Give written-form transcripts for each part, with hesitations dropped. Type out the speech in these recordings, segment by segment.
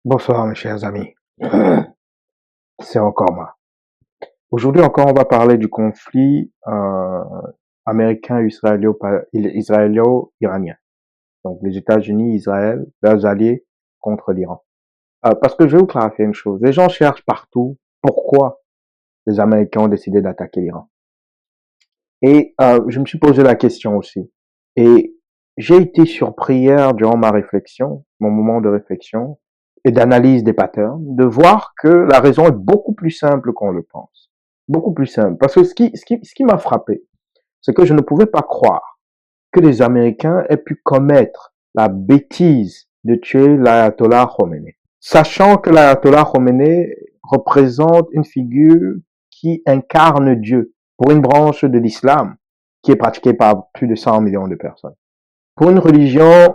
Bonsoir mes chers amis, c'est encore moi. Aujourd'hui encore on va parler du conflit américain-israélo-iranien. Donc les États-Unis, Israël, leurs alliés contre l'Iran. Parce que je vais vous clarifier une chose, les gens cherchent partout pourquoi les Américains ont décidé d'attaquer l'Iran. Et je me suis posé la question aussi. Et j'ai été surpris hier durant ma réflexion, mon moment de réflexion et d'analyse des patterns, de voir que la raison est beaucoup plus simple qu'on le pense. Beaucoup plus simple. Parce que ce qui m'a frappé, c'est que je ne pouvais pas croire que les Américains aient pu commettre la bêtise de tuer l'ayatollah Khomeini. Sachant que l'ayatollah Khomeini représente une figure qui incarne Dieu pour une branche de l'islam qui est pratiquée par plus de 100 millions de personnes. Pour une religion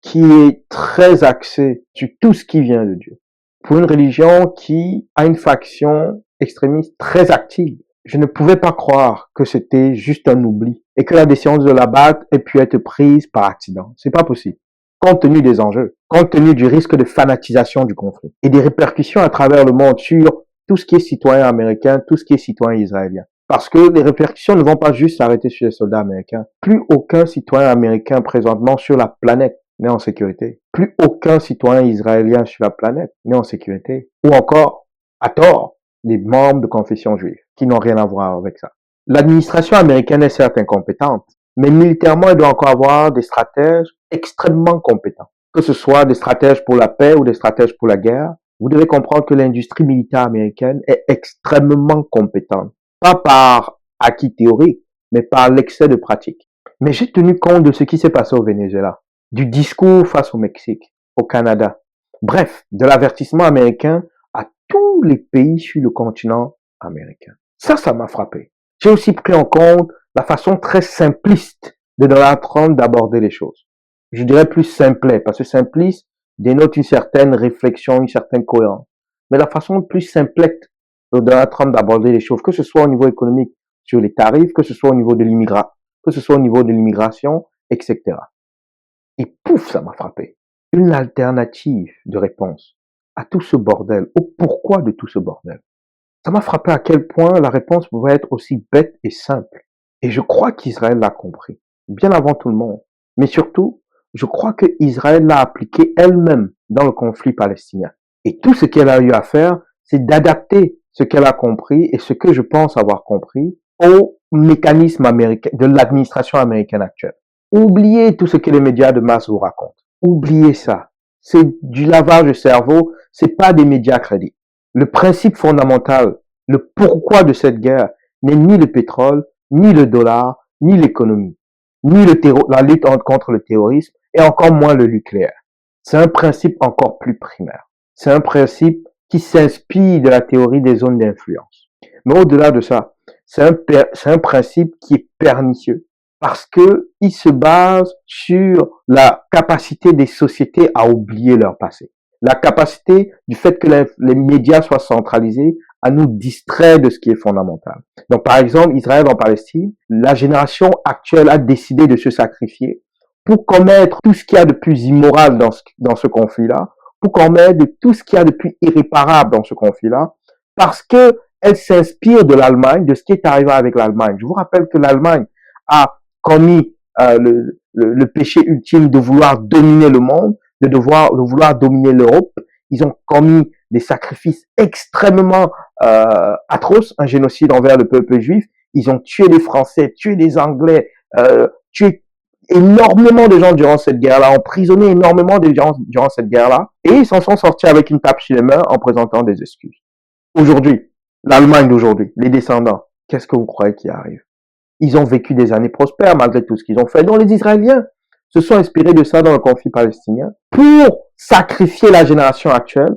qui est très axée sur tout ce qui vient de Dieu. Pour une religion qui a une faction extrémiste très active. Je ne pouvais pas croire que c'était juste un oubli et que la décision de la battre ait pu être prise par accident. C'est pas possible. Compte tenu des enjeux, compte tenu du risque de fanatisation du conflit et des répercussions à travers le monde sur tout ce qui est citoyen américain, tout ce qui est citoyen israélien. Parce que les répercussions ne vont pas juste s'arrêter sur les soldats américains. Plus aucun citoyen américain présentement sur la planète n'est en sécurité. Plus aucun citoyen israélien sur la planète n'est en sécurité. Ou encore, à tort, des membres de confession juive qui n'ont rien à voir avec ça. L'administration américaine est certes incompétente, mais militairement, elle doit encore avoir des stratèges extrêmement compétents. Que ce soit des stratèges pour la paix ou des stratèges pour la guerre, vous devez comprendre que l'industrie militaire américaine est extrêmement compétente. Pas par acquis théorique, mais par l'excès de pratique. Mais j'ai tenu compte de ce qui s'est passé au Venezuela, du discours face au Mexique, au Canada. Bref, de l'avertissement américain à tous les pays sur le continent américain. Ça m'a frappé. J'ai aussi pris en compte la façon très simpliste de Donald Trump d'aborder les choses. Je dirais plus simplet, parce que simpliste dénote une certaine réflexion, une certaine cohérence. Mais la façon plus simplette de Donald Trump d'aborder les choses, que ce soit au niveau économique sur les tarifs, que ce soit au niveau de l'immigration, que ce soit au niveau de l'immigration, etc. Et pouf, ça m'a frappé. Une alternative de réponse à tout ce bordel, au pourquoi de tout ce bordel. Ça m'a frappé à quel point la réponse pouvait être aussi bête et simple. Et je crois qu'Israël l'a compris, bien avant tout le monde. Mais surtout, je crois que Israël l'a appliqué elle-même dans le conflit palestinien. Et tout ce qu'elle a eu à faire, c'est d'adapter ce qu'elle a compris et ce que je pense avoir compris au mécanisme américain, de l'administration américaine actuelle. Oubliez tout ce que les médias de masse vous racontent. Oubliez ça. C'est du lavage de cerveau, c'est pas des médias crédibles. Le principe fondamental, le pourquoi de cette guerre n'est ni le pétrole, ni le dollar, ni l'économie, ni la lutte contre le terrorisme et encore moins le nucléaire. C'est un principe encore plus primaire. C'est un principe qui s'inspire de la théorie des zones d'influence. Mais au-delà de ça, c'est un principe qui est pernicieux parce que il se base sur la capacité des sociétés à oublier leur passé. La capacité du fait que les médias soient centralisés à nous distraire de ce qui est fondamental. Donc, par exemple, Israël en Palestine, la génération actuelle a décidé de se sacrifier pour commettre tout ce qu'il y a de plus immoral dans ce conflit-là, pour commettre tout ce qu'il y a de plus irréparable dans ce conflit-là, parce que elle s'inspire de l'Allemagne, de ce qui est arrivé avec l'Allemagne. Je vous rappelle que l'Allemagne a commis le péché ultime de vouloir dominer le monde, de vouloir dominer l'Europe. Ils ont commis des sacrifices extrêmement atroces, un génocide envers le peuple juif. Ils ont tué les Français, tué les Anglais, tué énormément de gens durant cette guerre-là, emprisonné énormément de gens durant cette guerre-là, et ils s'en sont sortis avec une tape sur les mains en présentant des excuses. Aujourd'hui, l'Allemagne d'aujourd'hui, les descendants, qu'est-ce que vous croyez qui arrive? Ils ont vécu des années prospères malgré tout ce qu'ils ont fait. Donc les Israéliens se sont inspirés de ça dans le conflit palestinien pour sacrifier la génération actuelle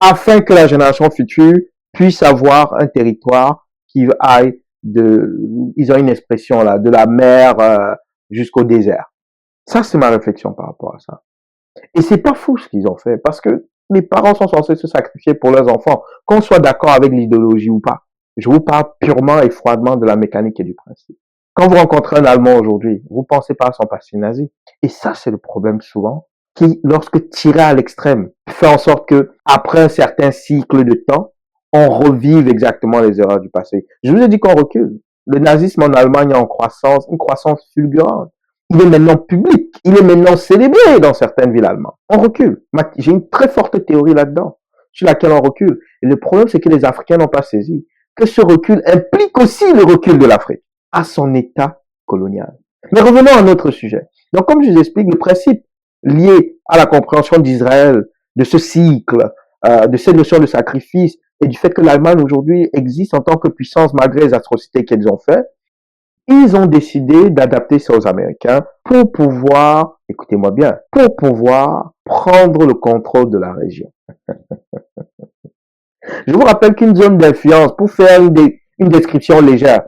afin que la génération future puisse avoir un territoire qui aille ils ont une expression là, de la mer jusqu'au désert. Ça, c'est ma réflexion par rapport à ça. Et c'est pas fou ce qu'ils ont fait parce que les parents sont censés se sacrifier pour leurs enfants, qu'on soit d'accord avec l'idéologie ou pas. Je vous parle purement et froidement de la mécanique et du principe. Quand vous rencontrez un Allemand aujourd'hui, vous pensez pas à son passé nazi. Et ça, c'est le problème souvent qui, lorsque tiré à l'extrême, fait en sorte que, après un certain cycle de temps, on revive exactement les erreurs du passé. Je vous ai dit qu'on recule. Le nazisme en Allemagne est en croissance, une croissance fulgurante. Il est maintenant public, il est maintenant célébré dans certaines villes allemandes. On recule. J'ai une très forte théorie là-dedans, sur laquelle on recule. Et le problème, c'est que les Africains n'ont pas saisi que ce recul implique aussi le recul de l'Afrique à son état colonial. Mais revenons à notre sujet. Donc, comme je vous explique, le principe lié à la compréhension d'Israël, de ce cycle, de cette notion de sacrifice et du fait que l'Allemagne aujourd'hui existe en tant que puissance malgré les atrocités qu'elles ont faites, ils ont décidé d'adapter ça aux Américains pour pouvoir, écoutez-moi bien, pour pouvoir prendre le contrôle de la région. Je vous rappelle qu'une zone d'influence, pour faire une description légère,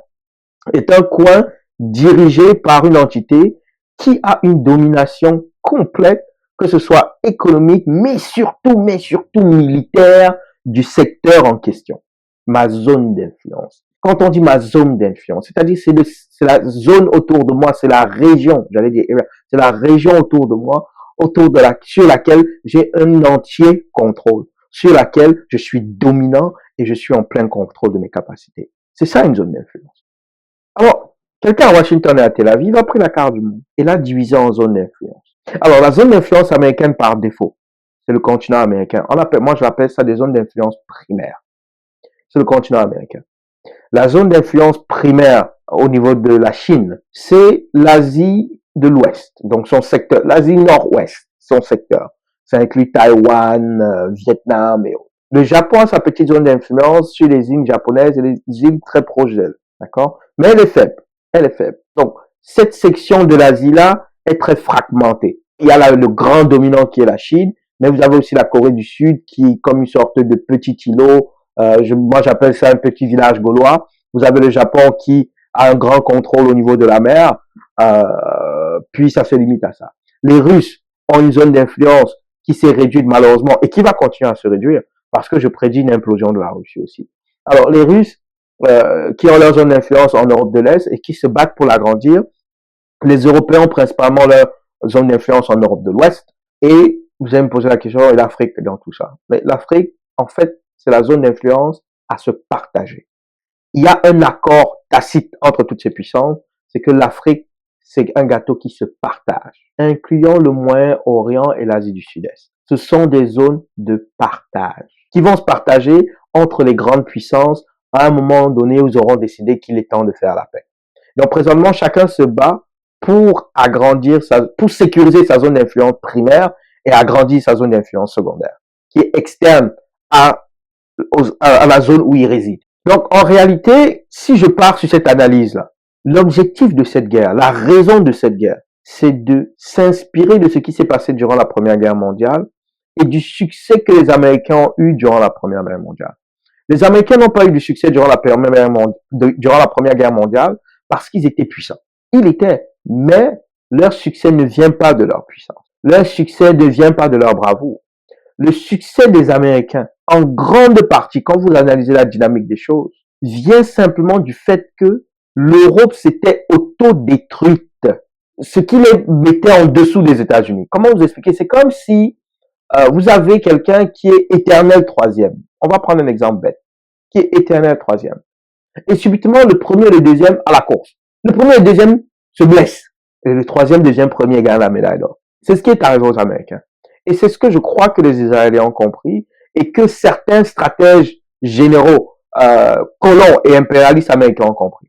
est un coin dirigé par une entité qui a une domination complète, que ce soit économique, mais surtout militaire du secteur en question. Ma zone d'influence. Quand on dit ma zone d'influence, c'est-à-dire c'est la zone autour de moi, c'est la région, j'allais dire, c'est la région autour de moi, sur laquelle j'ai un entier contrôle, sur laquelle je suis dominant et je suis en plein contrôle de mes capacités. C'est ça une zone d'influence. Alors, quelqu'un à Washington et à Tel Aviv a pris la carte du monde et l'a divisée en zones d'influence. Alors, la zone d'influence américaine par défaut, c'est le continent américain. Moi, je l'appelle ça des zones d'influence primaires. C'est le continent américain. La zone d'influence primaire au niveau de la Chine, c'est l'Asie de l'Ouest, donc son secteur, l'Asie nord-ouest, son secteur. Ça inclut Taïwan, Vietnam et autres. Le Japon a sa petite zone d'influence sur les îles japonaises et les îles très proches d'elle, d'accord? Mais elle est faible, elle est faible. Donc, cette section de l'Asie-là est très fragmentée. Il y a le grand dominant qui est la Chine, mais vous avez aussi la Corée du Sud qui est comme une sorte de petit îlot. Moi, j'appelle ça un petit village gaulois. Vous avez le Japon qui a un grand contrôle au niveau de la mer, puis ça se limite à ça. Les Russes ont une zone d'influence qui s'est réduite malheureusement et qui va continuer à se réduire parce que je prédis une implosion de la Russie aussi. Alors, les Russes qui ont leur zone d'influence en Europe de l'Est et qui se battent pour l'agrandir, les Européens ont principalement leur zone d'influence en Europe de l'Ouest et vous allez me poser la question, et l'Afrique dans tout ça? Mais l'Afrique, en fait, c'est la zone d'influence à se partager. Il y a un accord tacite entre toutes ces puissances, c'est que l'Afrique, c'est un gâteau qui se partage, incluant le Moyen-Orient et l'Asie du Sud-Est. Ce sont des zones de partage qui vont se partager entre les grandes puissances à un moment donné où ils auront décidé qu'il est temps de faire la paix. Donc, présentement, chacun se bat pour pour sécuriser sa zone d'influence primaire et agrandir sa zone d'influence secondaire, qui est externe à la zone où il réside. Donc, en réalité, si je pars sur cette analyse-là, l'objectif de cette guerre, la raison de cette guerre, c'est de s'inspirer de ce qui s'est passé durant la Première Guerre mondiale et du succès que les Américains ont eu durant la Première Guerre mondiale. Les Américains n'ont pas eu du succès durant la Première Guerre mondiale parce qu'ils étaient puissants. Ils l'étaient, mais leur succès ne vient pas de leur puissance. Leur succès ne vient pas de leur bravoure. Le succès des Américains, en grande partie, quand vous analysez la dynamique des choses, vient simplement du fait que l'Europe s'était autodétruite, ce qui les mettait en dessous des États-Unis. Comment vous expliquer? C'est comme si vous avez quelqu'un qui est éternel troisième. On va prendre un exemple bête, qui est éternel troisième. Et subitement, le premier et le deuxième à la course. Le premier et le deuxième se blessent. Et le troisième devient premier et gagne la médaille d'or. C'est ce qui est arrivé aux Américains. Et c'est ce que je crois que les Israéliens ont compris et que certains stratèges généraux, colons et impérialistes américains ont compris.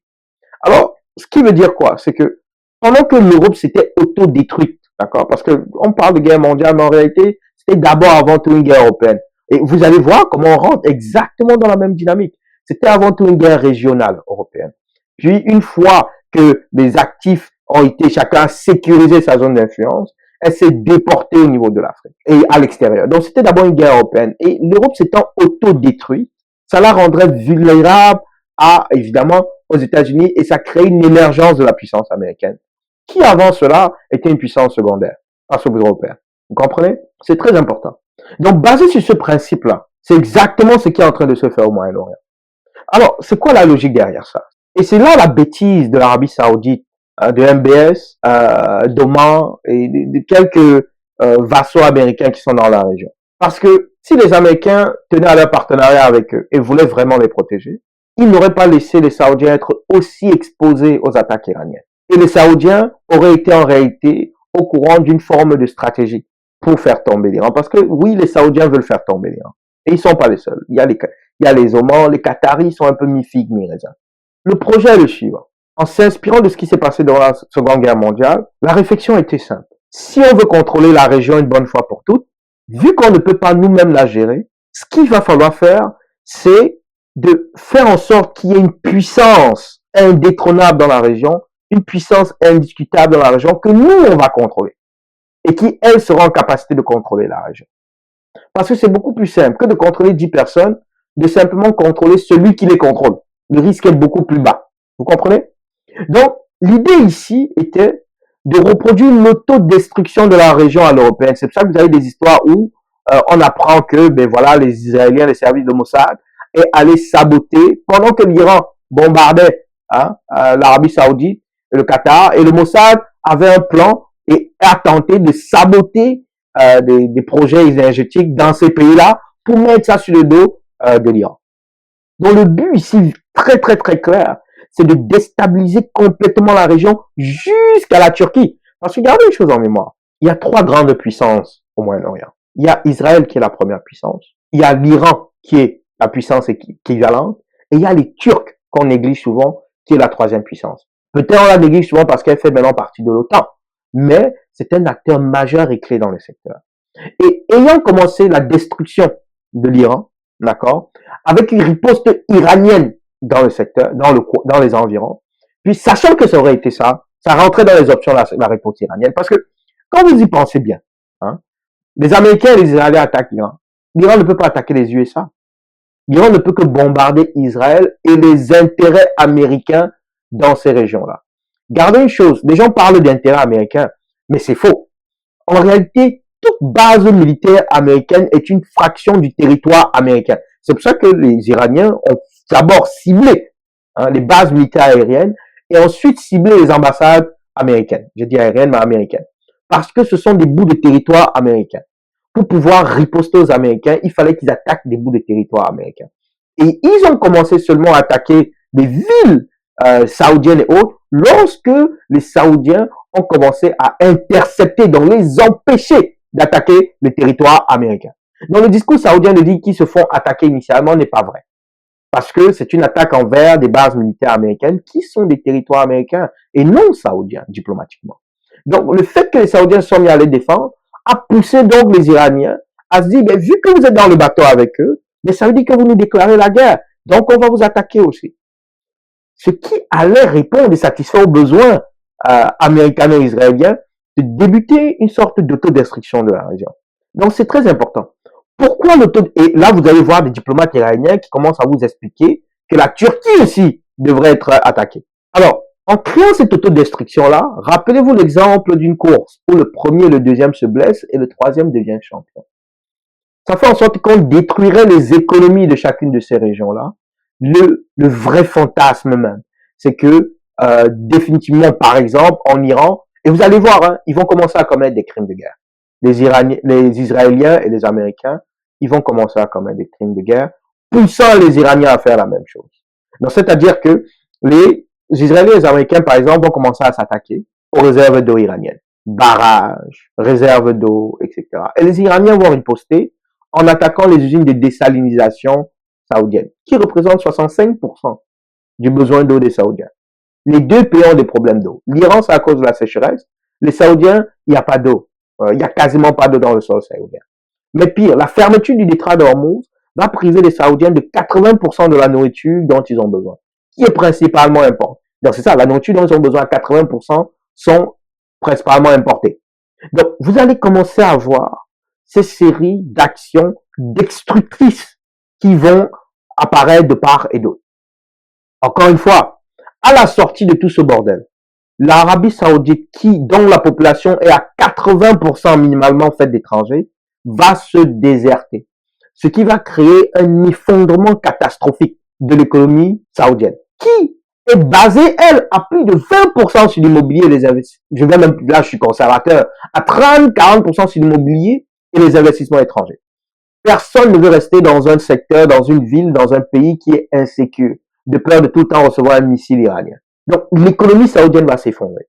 Alors, ce qui veut dire quoi? C'est que pendant que l'Europe s'était autodétruite, d'accord? Parce que on parle de guerre mondiale, mais en réalité, c'était d'abord avant tout une guerre européenne. Et vous allez voir comment on rentre exactement dans la même dynamique. C'était avant tout une guerre régionale européenne. Puis, une fois que les actifs ont été chacun sécurisé sa zone d'influence, elle s'est déportée au niveau de l'Afrique et à l'extérieur. Donc, c'était d'abord une guerre européenne. Et l'Europe s'étant autodétruite, ça la rendrait vulnérable évidemment, aux États-Unis et ça crée une émergence de la puissance américaine, qui avant cela était une puissance secondaire face aux Européens. Vous comprenez? C'est très important. Donc, basé sur ce principe-là, c'est exactement ce qui est en train de se faire au Moyen-Orient. Alors, c'est quoi la logique derrière ça? Et c'est là la bêtise de l'Arabie Saoudite, de MBS, d'Oman et de quelques vassaux américains qui sont dans la région. Parce que si les Américains tenaient à leur partenariat avec eux et voulaient vraiment les protéger, ils n'auraient pas laissé les Saoudiens être aussi exposés aux attaques iraniennes. Et les Saoudiens auraient été en réalité au courant d'une forme de stratégie pour faire tomber l'Iran. Parce que oui, les Saoudiens veulent faire tomber l'Iran. Et ils ne sont pas les seuls. Il y a les Omans, les Qataris sont un peu mi-figue, mi-raisin. Le projet est le suivant. En s'inspirant de ce qui s'est passé dans la Seconde Guerre mondiale, la réflexion était simple. Si on veut contrôler la région une bonne fois pour toutes, vu qu'on ne peut pas nous-mêmes la gérer, ce qu'il va falloir faire, c'est de faire en sorte qu'il y ait une puissance indétrônable dans la région, une puissance indiscutable dans la région que nous, on va contrôler. Et qui, elle, sera en capacité de contrôler la région. Parce que c'est beaucoup plus simple que de contrôler 10 personnes, de simplement contrôler celui qui les contrôle. Le risque est beaucoup plus bas. Vous comprenez? Donc, l'idée ici était de reproduire une autodestruction de la région à l'européenne. C'est pour ça que vous avez des histoires où on apprend que, ben voilà, les Israéliens, les services de Mossad, est allé saboter pendant que l'Iran bombardait l'Arabie Saoudite et le Qatar, et le Mossad avait un plan et a tenté de saboter des projets énergétiques dans ces pays-là pour mettre ça sur le dos de l'Iran. Donc le but ici, très très très clair, c'est de déstabiliser complètement la région jusqu'à la Turquie. Parce que gardez une chose en mémoire, il y a 3 grandes puissances au Moyen-Orient. Il y a Israël qui est la première puissance, il y a l'Iran qui est la puissance équivalente, et il y a les Turcs qu'on néglige souvent, qui est la 3e puissance. Peut-être on la néglige souvent parce qu'elle fait maintenant partie de l'OTAN, mais c'est un acteur majeur et clé dans le secteur. Et ayant commencé la destruction de l'Iran, d'accord, avec une riposte iranienne dans le secteur, dans les environs, puis sachant que ça aurait été ça rentrait dans les options la riposte iranienne, parce que quand vous y pensez bien, les Américains et les Israéliens attaquent l'Iran. L'Iran ne peut pas attaquer les USA. L'Iran ne peut que bombarder Israël et les intérêts américains dans ces régions-là. Gardez une chose, les gens parlent d'intérêts américains, mais c'est faux. En réalité, toute base militaire américaine est une fraction du territoire américain. C'est pour ça que les Iraniens ont d'abord ciblé les bases militaires aériennes et ensuite ciblé les ambassades américaines. Je dis aériennes, mais américaines. Parce que ce sont des bouts de territoire américains. Pour pouvoir riposter aux Américains, il fallait qu'ils attaquent des bouts de territoire américains. Et ils ont commencé seulement à attaquer des villes saoudiennes et autres lorsque les Saoudiens ont commencé à intercepter, donc les empêcher d'attaquer le territoire américain. Donc le discours saoudien de dire qu'ils se font attaquer initialement n'est pas vrai. Parce que c'est une attaque envers des bases militaires américaines qui sont des territoires américains et non saoudiens diplomatiquement. Donc le fait que les Saoudiens soient mis à les défendre a poussé donc les Iraniens à se dire, ben, vu que vous êtes dans le bateau avec eux, mais ça veut dire que vous nous déclarez la guerre. Donc on va vous attaquer aussi. Ce qui allait répondre et satisfaire aux besoins américano-israéliens de débuter une sorte d'autodestruction de la région. Donc c'est très important. Pourquoi et là vous allez voir des diplomates iraniens qui commencent à vous expliquer que la Turquie aussi devrait être attaquée. Alors, en créant cette autodestruction-là, rappelez-vous l'exemple d'une course où le premier et le deuxième se blessent et le troisième devient champion. Ça fait en sorte qu'on détruirait les économies de chacune de ces régions-là. Le vrai fantasme même, c'est que définitivement, par exemple, en Iran, et vous allez voir, ils vont commencer à commettre des crimes de guerre. Les Israéliens et les Américains, ils vont commencer à commettre des crimes de guerre, poussant les Iraniens à faire la même chose. Donc, c'est-à-dire que les Israéliens et les Américains, par exemple, vont commencer à s'attaquer aux réserves d'eau iraniennes. Barrages, réserves d'eau, etc. Et les Iraniens vont riposter en attaquant les usines de désalinisation saoudiennes, qui représentent 65% du besoin d'eau des Saoudiens. Les deux pays ont des problèmes d'eau. L'Iran, c'est à cause de la sécheresse. Les Saoudiens, il n'y a pas d'eau. Il n'y a quasiment pas d'eau dans le sol saoudien. Mais pire, la fermeture du détroit d'Ormuz va priver les Saoudiens de 80% de la nourriture dont ils ont besoin, qui est principalement importée. Donc c'est ça, la nourriture dont ils ont besoin, 80% sont principalement importées. Donc vous allez commencer à voir ces séries d'actions destructrices qui vont apparaître de part et d'autre. Encore une fois, à la sortie de tout ce bordel, l'Arabie Saoudite, dont la population est à 80% minimalement faite d'étrangers, va se déserter. Ce qui va créer un effondrement catastrophique de l'économie saoudienne, qui est basée, elle, à plus de 20% sur l'immobilier et les investissements. Je vais même, là, je suis conservateur, à 30-40% sur l'immobilier et les investissements étrangers. Personne ne veut rester dans un secteur, dans une ville, dans un pays qui est insécure, de peur de tout le temps recevoir un missile iranien. Donc, l'économie saoudienne va s'effondrer.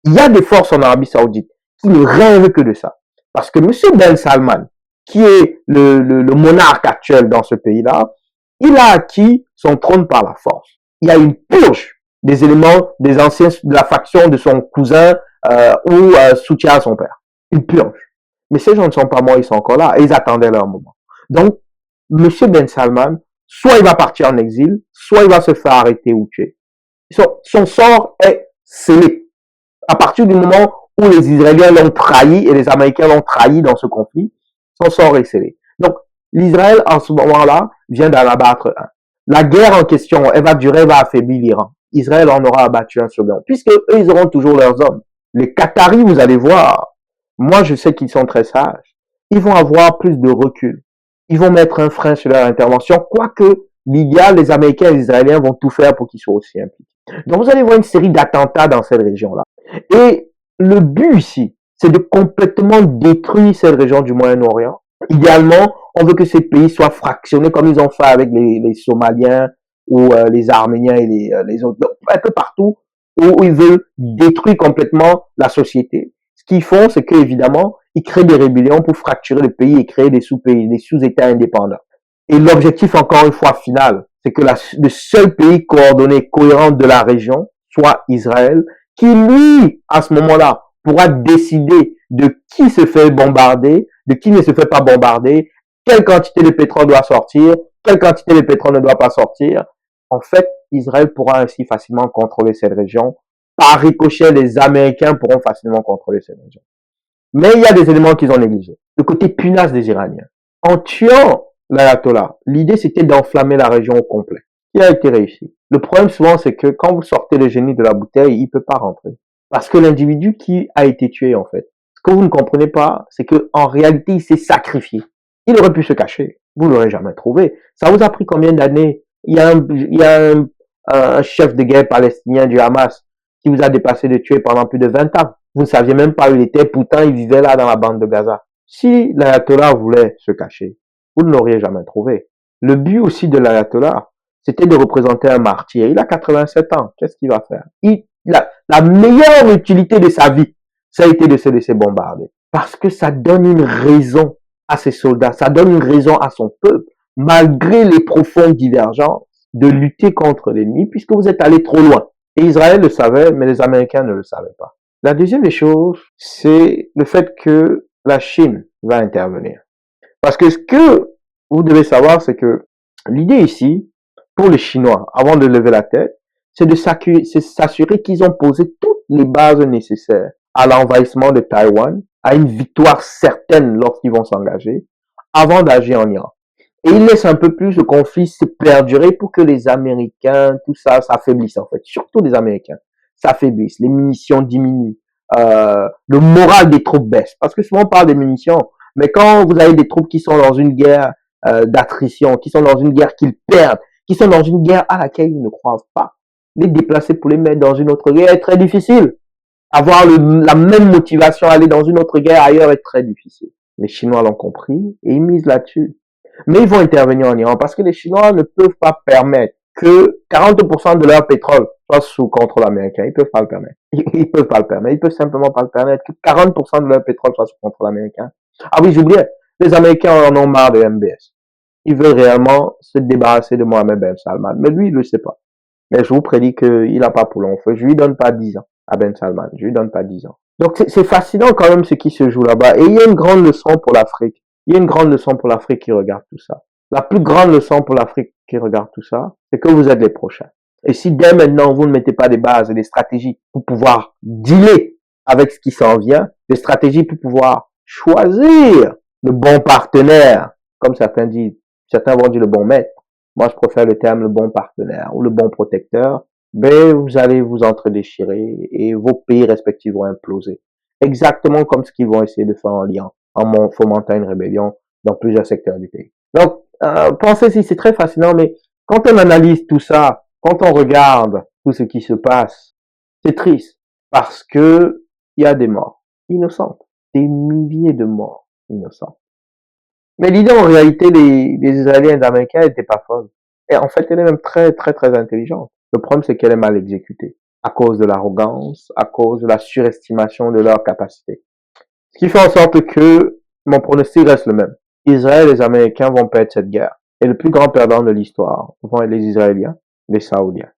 Il y a des forces en Arabie Saoudite qui ne rêvent que de ça. Parce que M. Ben Salman, qui est le monarque actuel dans ce pays-là, il a acquis son trône par la force. Il y a une purge des éléments des anciens de la faction de son cousin ou soutien à son père. Une purge. Mais ces gens ne sont pas morts, ils sont encore là et ils attendaient leur moment. Donc, M. Ben Salman, soit il va partir en exil, soit il va se faire arrêter ou tuer. Son sort est scellé. À partir du moment où les Israéliens l'ont trahi et les Américains l'ont trahi dans ce conflit, son sort est scellé. Donc, l'Israël, en ce moment-là, vient d'en abattre un. La guerre en question, elle va durer, elle va affaiblir l'Iran. Israël en aura abattu un second, puisque eux, ils auront toujours leurs hommes. Les Qataris, vous allez voir, moi, je sais qu'ils sont très sages. Ils vont avoir plus de recul. Ils vont mettre un frein sur leur intervention, quoique l'idéal, les Américains et les Israéliens vont tout faire pour qu'ils soient aussi impliqués. Donc, vous allez voir une série d'attentats dans cette région-là. Et le but ici, c'est de complètement détruire cette région du Moyen-Orient. Idéalement, on veut que ces pays soient fractionnés comme ils ont fait avec les Somaliens ou les Arméniens et les autres, un peu partout où ils veulent détruire complètement la société. Ce qu'ils font, c'est qu'évidemment, ils créent des rébellions pour fracturer le pays et créer des sous-pays, des sous-États indépendants. Et l'objectif, encore une fois, final, c'est que le seul pays coordonné, cohérent de la région soit Israël, qui lui, à ce moment-là, pourra décider de qui se fait bombarder, de qui ne se fait pas bombarder, quelle quantité de pétrole doit sortir, quelle quantité de pétrole ne doit pas sortir. En fait, Israël pourra ainsi facilement contrôler cette région. Par ricochet, les Américains pourront facilement contrôler cette région. Mais il y a des éléments qu'ils ont négligés. Le côté punasse des Iraniens. En tuant l'ayatollah, l'idée c'était d'enflammer la région au complet. Qui a été réussi. Le problème souvent c'est que quand vous sortez le génie de la bouteille, il peut pas rentrer. Parce que l'individu qui a été tué en fait, ce que vous ne comprenez pas, c'est que en réalité il s'est sacrifié. Il aurait pu se cacher. Vous l'aurez jamais trouvé. Ça vous a pris combien d'années? Il y a un chef de guerre palestinien du Hamas qui vous a dépassé de tuer pendant plus de 20 ans. Vous ne saviez même pas où il était, pourtant il vivait là dans la bande de Gaza. Si l'ayatollah voulait se cacher, vous ne l'auriez jamais trouvé. Le but aussi de l'ayatollah, c'était de représenter un martyr. Il a 87 ans. Qu'est-ce qu'il va faire? La meilleure utilité de sa vie, ça a été de se laisser bombarder. Parce que ça donne une raison à ses soldats, ça donne une raison à son peuple, malgré les profondes divergences, de lutter contre l'ennemi, puisque vous êtes allé trop loin. Et Israël le savait, mais les Américains ne le savaient pas. La deuxième des choses, c'est le fait que la Chine va intervenir. Parce que ce que vous devez savoir, c'est que l'idée ici, pour les Chinois, avant de lever la tête, c'est de s'assurer qu'ils ont posé toutes les bases nécessaires à l'envahissement de Taïwan, à une victoire certaine lorsqu'ils vont s'engager, avant d'agir en Iran. Et ils laissent un peu plus le conflit se perdurer pour que les Américains, tout ça, s'affaiblisse en fait. Surtout les Américains, s'affaiblissent, les munitions diminuent, le moral des troupes baisse. Parce que souvent on parle des munitions, mais quand vous avez des troupes qui sont dans une guerre d'attrition, qui sont dans une guerre qu'ils perdent, qui sont dans une guerre à laquelle ils ne croient pas, les déplacer pour les mettre dans une autre guerre est très difficile. Avoir la même motivation à aller dans une autre guerre ailleurs est très difficile. Les Chinois l'ont compris et ils misent là-dessus. Mais ils vont intervenir en Iran parce que les Chinois ne peuvent pas permettre que 40% de leur pétrole soit sous contrôle américain. Ils peuvent pas le permettre. Ils peuvent pas le permettre. Ils peuvent simplement pas le permettre que 40% de leur pétrole soit sous contrôle américain. Ah oui, j'oubliais. Les Américains en ont marre de MBS. Ils veulent réellement se débarrasser de Mohammed Ben Salman. Mais lui, il le sait pas. Mais je vous prédis qu'il n'a pas pour long feu. Je lui donne pas 10 ans à Ben Salman. Je lui donne pas 10 ans. Donc c'est fascinant quand même ce qui se joue là-bas. Et il y a une grande leçon pour l'Afrique. Il y a une grande leçon pour l'Afrique qui regarde tout ça. La plus grande leçon pour l'Afrique qui regarde tout ça, c'est que vous êtes les prochains. Et si dès maintenant vous ne mettez pas des bases et des stratégies pour pouvoir dealer avec ce qui s'en vient, des stratégies pour pouvoir choisir le bon partenaire, comme certains disent, certains vont dire le bon maître. Moi, je préfère le terme le bon partenaire ou le bon protecteur. Ben, vous allez vous entre-déchirer et vos pays respectifs vont imploser. Exactement comme ce qu'ils vont essayer de faire en Iran, en fomentant une rébellion dans plusieurs secteurs du pays. Donc, pensez-y, c'est très fascinant, mais quand on analyse tout ça, quand on regarde tout ce qui se passe. C'est triste parce que il y a des morts innocentes, des milliers de morts innocents. Mais l'idée en réalité des Israéliens et des Américains n'était pas folle. Et en fait, elle est même très très très intelligente. Le problème, c'est qu'elle est mal exécutée à cause de l'arrogance, à cause de la surestimation de leurs capacités. Ce qui fait en sorte que mon pronostic reste le même. Israël et les Américains vont perdre cette guerre. Et le plus grand perdant de l'histoire vont être les Israéliens, les Saoudiens.